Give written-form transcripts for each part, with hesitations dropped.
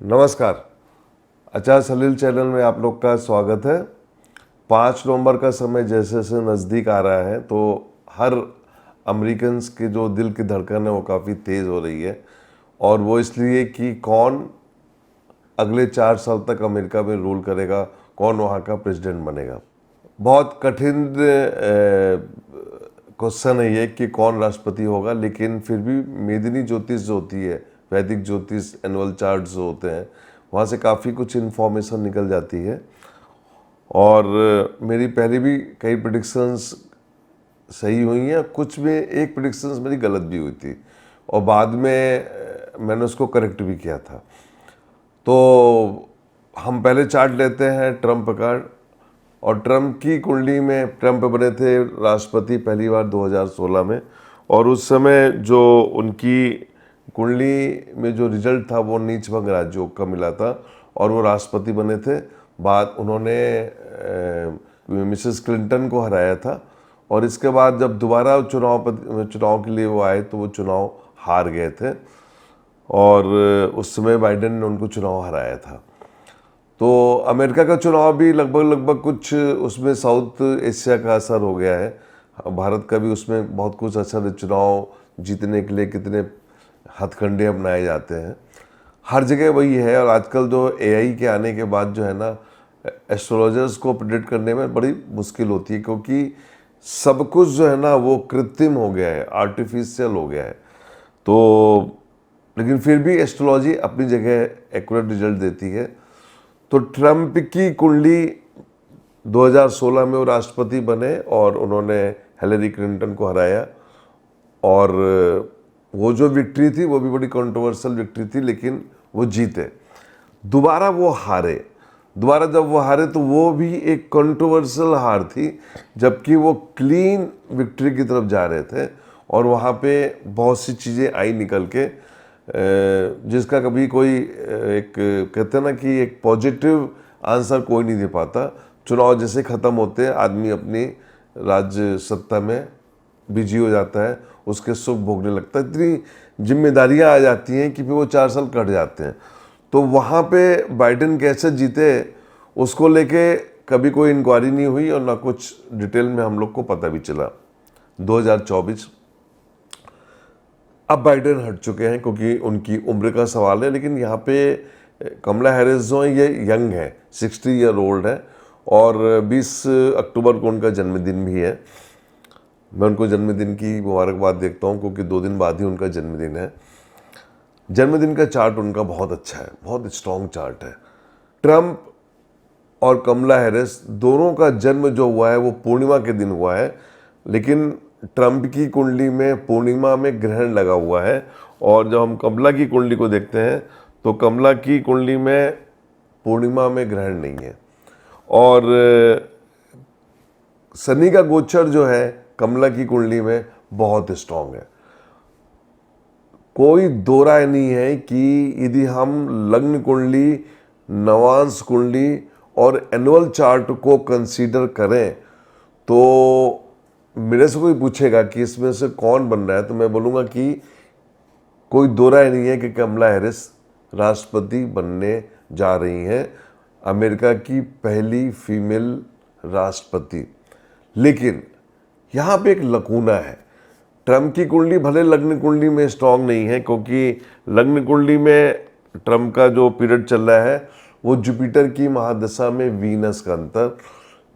नमस्कार। अचार सलील चैनल में आप लोग का स्वागत है। 5 नवंबर का समय जैसे जैसे नज़दीक आ रहा है तो हर अमेरिकन्स के जो दिल की धड़कन है वो काफ़ी तेज़ हो रही है, और वो इसलिए कि कौन अगले 4 साल तक अमेरिका में रूल करेगा, कौन वहाँ का प्रेसिडेंट बनेगा। बहुत कठिन क्वेश्चन है ये कि कौन राष्ट्रपति होगा, लेकिन फिर भी मेदिनी ज्योतिष जो होती है, वैदिक ज्योतिष एनुअल चार्ट जो होते हैं, वहाँ से काफ़ी कुछ इन्फॉर्मेशन निकल जाती है। और मेरी पहले भी कई प्रेडिक्शंस सही हुई हैं, कुछ में एक प्रेडिक्शंस मेरी गलत भी हुई थी और बाद में मैंने उसको करेक्ट भी किया था। तो हम पहले चार्ट लेते हैं ट्रम्प का, और ट्रम्प की कुंडली में ट्रम्प बने थे राष्ट्रपति पहली बार 2016 में, और उस समय जो उनकी कुंडली में जो रिजल्ट था वो नीच भंग राज्यों का मिला था और वो राष्ट्रपति बने थे। बाद उन्होंने मिसेस क्लिंटन को हराया था, और इसके बाद जब दोबारा चुनाव के लिए वो आए तो वो चुनाव हार गए थे, और उस समय बाइडेन ने उनको चुनाव हराया था। तो अमेरिका का चुनाव भी लगभग कुछ उसमें साउथ एशिया का असर हो गया है। भारत का भी उसमें बहुत कुछ असर है। चुनाव जीतने के लिए कितने हथकंडे अपनाए जाते हैं, हर जगह वही है। और आजकल जो एआई के आने के बाद जो है ना, एस्ट्रोलॉजर्स को प्रेडिक्ट करने में बड़ी मुश्किल होती है, क्योंकि सब कुछ जो है ना वो कृत्रिम हो गया है, आर्टिफिशियल हो गया है। तो लेकिन फिर भी एस्ट्रोलॉजी अपनी जगह एक्यूरेट रिजल्ट देती है। तो ट्रम्प की कुंडली 2016 में वो राष्ट्रपति बने और उन्होंने हिलरी क्लिंटन को हराया, और वो जो विक्ट्री थी वो भी बड़ी कंट्रोवर्शियल विक्ट्री थी, लेकिन वो जीते। दोबारा वो हारे। दोबारा जब वो हारे तो वो भी एक कंट्रोवर्शियल हार थी, जबकि वो क्लीन विक्ट्री की तरफ जा रहे थे, और वहाँ पे बहुत सी चीज़ें आई निकल के जिसका कभी कोई एक कहते हैं ना कि एक पॉजिटिव आंसर कोई नहीं दे पाता। चुनाव जैसे ख़त्म होते हैं आदमी अपनी राज्य सत्ता में बिजी हो जाता है, उसके सुख भोगने लगता है, इतनी जिम्मेदारियां आ जाती हैं कि फिर वो 4 साल कट जाते हैं। तो वहाँ पे बाइडेन कैसे जीते उसको लेके कभी कोई इंक्वायरी नहीं हुई, और ना कुछ डिटेल में हम लोग को पता भी चला। 2024 अब बाइडेन हट चुके हैं क्योंकि उनकी उम्र का सवाल है, लेकिन यहाँ पे कमला हैरिस जो है ये यंग है, 60 ईयर ओल्ड है, और 20 अक्टूबर को उनका जन्मदिन भी है। मैं उनको जन्मदिन की मुबारकबाद देखता हूँ, क्योंकि 2 दिन बाद ही उनका जन्मदिन है। जन्मदिन का चार्ट उनका बहुत अच्छा है, बहुत स्ट्रॉन्ग चार्ट है। ट्रम्प और कमला हैरिस दोनों का जन्म जो हुआ है वो पूर्णिमा के दिन हुआ है, लेकिन ट्रम्प की कुंडली में पूर्णिमा में ग्रहण लगा हुआ है, और जब हम कमला की कुंडली को देखते हैं तो कमला की कुंडली में पूर्णिमा में ग्रहण नहीं है। और शनि का गोचर जो है कमला की कुंडली में बहुत स्ट्रांग है। कोई दो राय नहीं है कि यदि हम लग्न कुंडली, नवांश कुंडली और एनुअल चार्ट को कंसीडर करें तो मेरे से कोई पूछेगा कि इसमें से कौन बन रहा है, तो मैं बोलूँगा कि कोई दो राय नहीं है कि कमला हैरिस राष्ट्रपति बनने जा रही हैं, अमेरिका की पहली फीमेल राष्ट्रपति। लेकिन यहाँ पे एक लकूना है। ट्रम्प की कुंडली भले लग्न कुंडली में स्ट्रांग नहीं है, क्योंकि लग्न कुंडली में ट्रम्प का जो पीरियड चल रहा है वो जुपिटर की महादशा में वीनस का अंतर,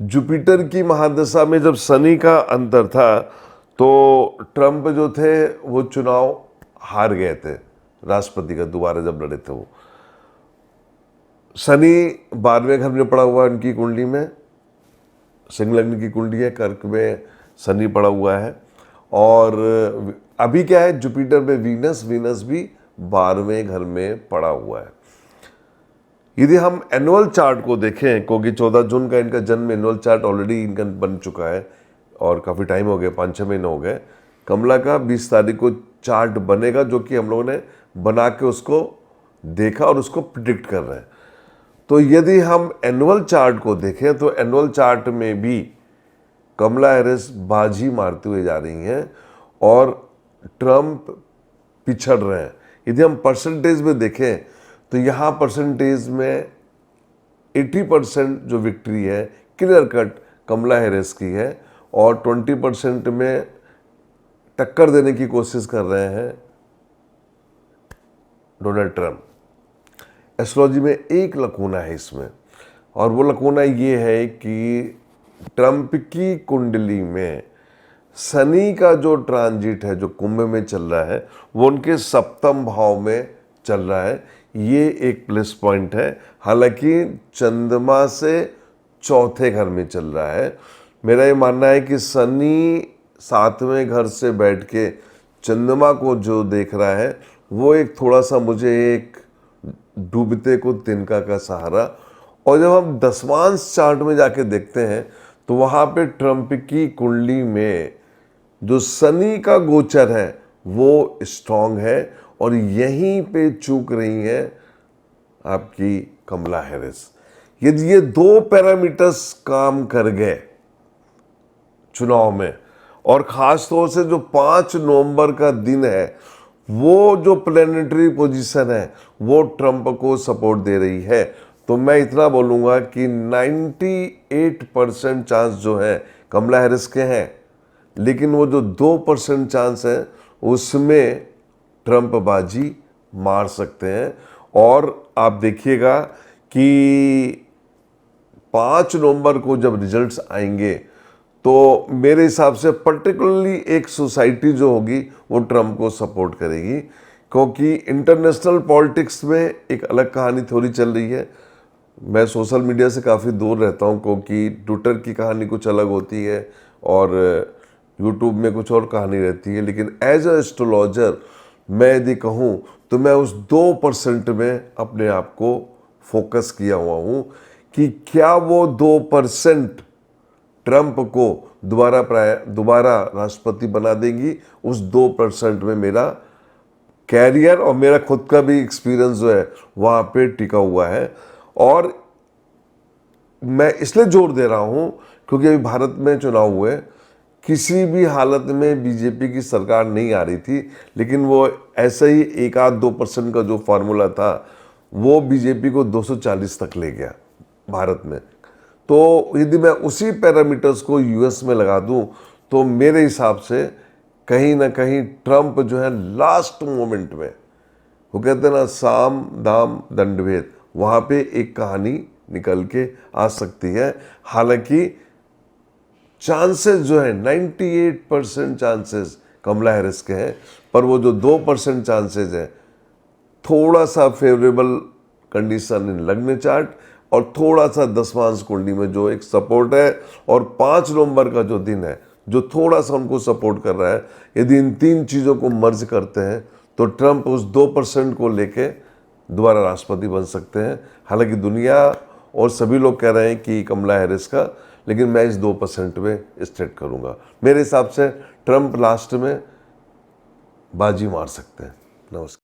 जुपिटर की महादशा में जब शनि का अंतर था तो ट्रम्प जो थे वो चुनाव हार गए थे राष्ट्रपति का, दोबारा जब लड़े थे वो। शनि 12वें घर में पड़ा हुआ है उनकी कुंडली में, सिंह लग्न की कुंडली है, कर्क में शनि पड़ा हुआ है, और अभी क्या है जुपिटर में वीनस, वीनस भी 12वें घर में पड़ा हुआ है। यदि हम एनुअल चार्ट को देखें, क्योंकि 14 जून का इनका जन्म, एनुअल चार्ट ऑलरेडी इनका बन चुका है और काफ़ी टाइम हो गया, 5-6 महीने हो गए। कमला का 20 तारीख को चार्ट बनेगा, जो कि हम लोगों ने बना के उसको देखा और उसको प्रिडिक्ट कर रहे हैं। तो यदि हम एनुअल चार्ट को देखें तो एनुअल चार्ट में भी कमला हैरिस बाजी मारते हुए जा रही हैं और ट्रम्प पिछड़ रहे हैं। यदि हम परसेंटेज में देखें तो यहाँ परसेंटेज में 80% जो विक्ट्री है क्लियर कट कमला हैरिस की है, और 20% में टक्कर देने की कोशिश कर रहे हैं डोनाल्ड ट्रंप। एस्ट्रोलॉजी में एक लकूना है इसमें, और वो लकूना ये है कि ट्रंप की कुंडली में शनि का जो ट्रांजिट है, जो कुंभ में चल रहा है, वो उनके सप्तम भाव में चल रहा है। ये एक प्लस पॉइंट है। हालांकि चंद्रमा से चौथे घर में चल रहा है। मेरा ये मानना है कि शनि 7वें घर से बैठ के चंद्रमा को जो देख रहा है, वो एक थोड़ा सा मुझे एक डूबते को तिनका का सहारा। और जब हम दशमांश चार्ट में जाके देखते हैं तो वहाँ पे ट्रंप की कुंडली में जो शनि का गोचर है वो स्ट्रांग है, और यहीं पे चूक रही है आपकी कमला हैरिस। यदि ये दो पैरामीटर्स काम कर गए चुनाव में, और ख़ास तौर से जो 5 नवंबर का दिन है, वो जो प्लेनेटरी पोजीशन है वो ट्रंप को सपोर्ट दे रही है, तो मैं इतना बोलूँगा कि 98% चांस जो है कमला हैरिस के हैं। लेकिन वो जो 2% चांस है उसमें ट्रंप बाजी मार सकते हैं। और आप देखिएगा कि 5 नवंबर को जब रिजल्ट्स आएंगे तो मेरे हिसाब से पर्टिकुलरली एक सोसाइटी जो होगी वो ट्रंप को सपोर्ट करेगी, क्योंकि इंटरनेशनल पॉलिटिक्स में एक अलग कहानी थोड़ी चल रही है। मैं सोशल मीडिया से काफ़ी दूर रहता हूँ, क्योंकि ट्विटर की कहानी कुछ अलग होती है और यूट्यूब में कुछ और कहानी रहती है। लेकिन एज अ एस्ट्रोलॉजर मैं यदि कहूँ तो मैं उस 2% में अपने आप को फोकस किया हुआ हूँ कि क्या वो 2% ट्रंप को दोबारा राष्ट्रपति बना देंगी। उस 2% में मेरा कैरियर और मेरा खुद का भी एक्सपीरियंस जो है वहाँ पे टिका हुआ है। और मैं इसलिए जोर दे रहा हूँ क्योंकि अभी भारत में चुनाव हुए, किसी भी हालत में बीजेपी की सरकार नहीं आ रही थी, लेकिन वो ऐसा ही 1-2% का जो फार्मूला था वो बीजेपी को 240 तक ले गया भारत में। तो यदि मैं उसी पैरामीटर्स को यूएस में लगा दूं तो मेरे हिसाब से कहीं ना कहीं ट्रंप जो है लास्ट मोमेंट में, वो कहते हैं ना साम दाम दंडभेद, वहाँ पे एक कहानी निकल के आ सकती है। हालांकि चांसेस जो है 98% चांसेस कमला हैरिस के हैं, पर वो जो 2% चांसेस है थोड़ा सा फेवरेबल कंडीशन इन लग्न चार्ट और थोड़ा सा दशमांश कुंडली में जो एक सपोर्ट है, और 5 नवंबर का जो दिन है जो थोड़ा सा उनको सपोर्ट कर रहा है। यदि इन 3 चीज़ों को मर्ज करते हैं तो ट्रंप उस 2% को लेके दोबारा राष्ट्रपति बन सकते हैं। हालांकि दुनिया और सभी लोग कह रहे हैं कि कमला हैरिस का, लेकिन मैं इस 2% में स्टेट करूंगा। मेरे हिसाब से ट्रंप लास्ट में बाजी मार सकते हैं। नमस्कार।